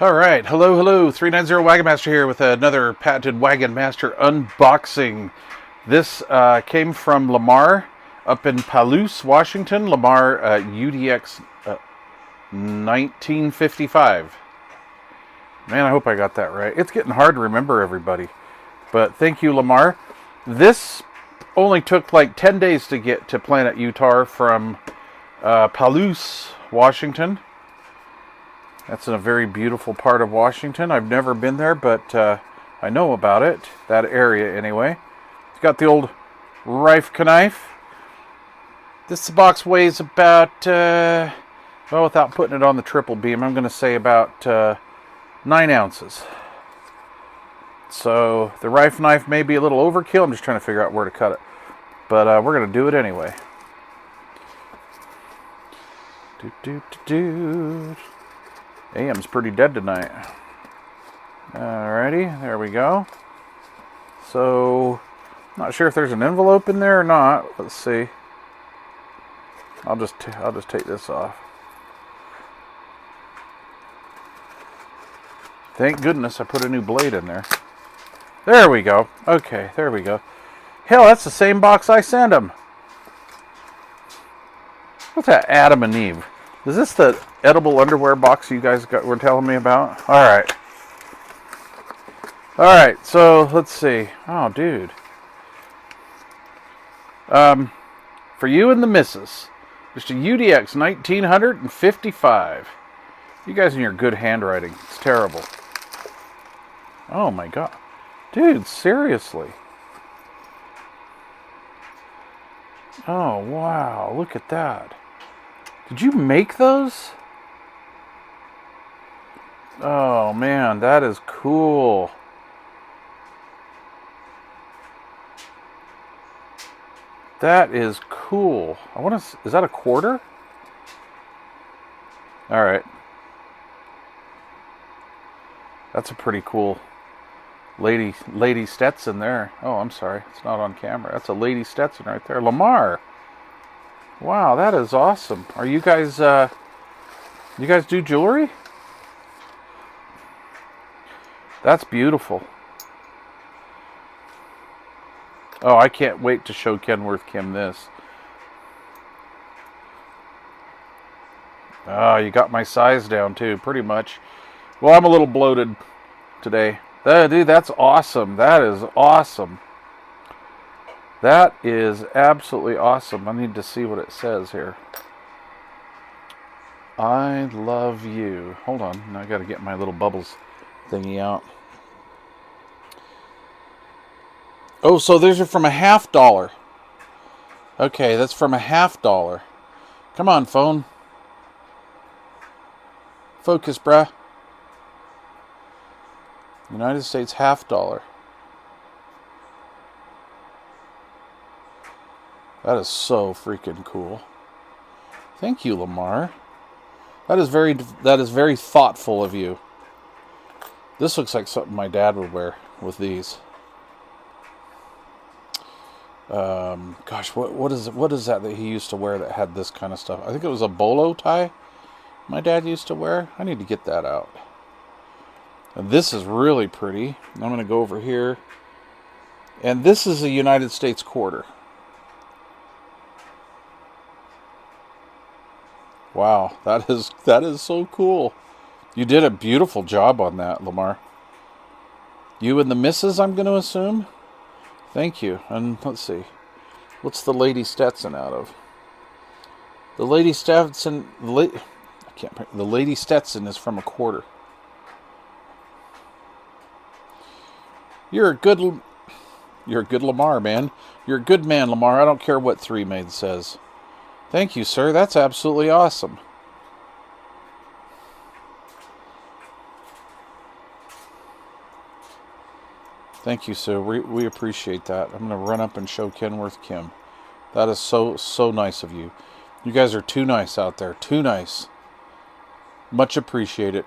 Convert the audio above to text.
All right, hello, 390 Wagon Master here with another patented Wagon Master unboxing. This came from Lamar up in Palouse, Washington. Lamar UDX1955. Man, I hope I got that right. It's getting hard to remember everybody, but thank you, Lamar. This only took like 10 days to get to Planet Utah from Palouse, Washington. That's in a very beautiful part of Washington. I've never been there, but I know about it. That area, anyway. It's got the old Rife knife. This box weighs about, well, without putting it on the triple beam, I'm going to say about 9 ounces. So the Rife knife may be a little overkill. I'm just trying to figure out where to cut it. But we're going to do it anyway. AM's pretty dead tonight. Alrighty, there we go. So, not sure if there's an envelope in there or not. Let's see. I'll just take this off. Thank goodness I put a new blade in there. There we go. Okay, there we go. Hell, that's the same box I sent him. What's that, Adam and Eve? Is this the edible underwear box you guys were telling me about? Alright. Alright, so let's see. Oh, dude. For you and the missus, just a UDX 1955. You guys and your good handwriting. It's terrible. Oh my god. Dude, seriously. Oh, wow. Look at that. Did you make those? Oh man, that is cool. That is cool. I want to. Is that a quarter? All right. That's a pretty cool lady Stetson there. Oh, I'm sorry, it's not on camera. That's a lady Stetson right there. Lamar. Wow, that is awesome. Are you guys, you guys do jewelry? That's beautiful. Oh, I can't wait to show Kenworth Kim this. Oh, you got my size down too, pretty much. Well, I'm a little bloated today. Dude, that's awesome. That is awesome. That is absolutely awesome. I need to see what it says here. I love you. Hold on. Now I got to get my little bubbles thingy out. Oh, so these are from a $50. Okay, that's from a $50. Come on, phone. Focus, bruh. United States $50. That is so freaking cool. Thank you, Lamar. That is very thoughtful of you. This looks like something my dad would wear with these. Gosh, what is that he used to wear that had this kind of stuff? I think it was a bolo tie my dad used to wear. I need to get that out. And this is really pretty. I'm going to go over here. And this is a United States quarter. Wow, that is so cool. You did a beautiful job on that, Lamar. You and the missus, I'm going to assume? Thank you. And let's see. What's the Lady Stetson out of? The Lady Stetson... The Lady Stetson is from a quarter. You're a good Lamar, man. You're a good man, Lamar. I don't care what 3 Maid says. Thank you, sir. That's absolutely awesome. Thank you, sir. We appreciate that. I'm going to run up and show Kenworth Kim. That is so nice of you. You guys are too nice out there. Too nice. Much appreciated.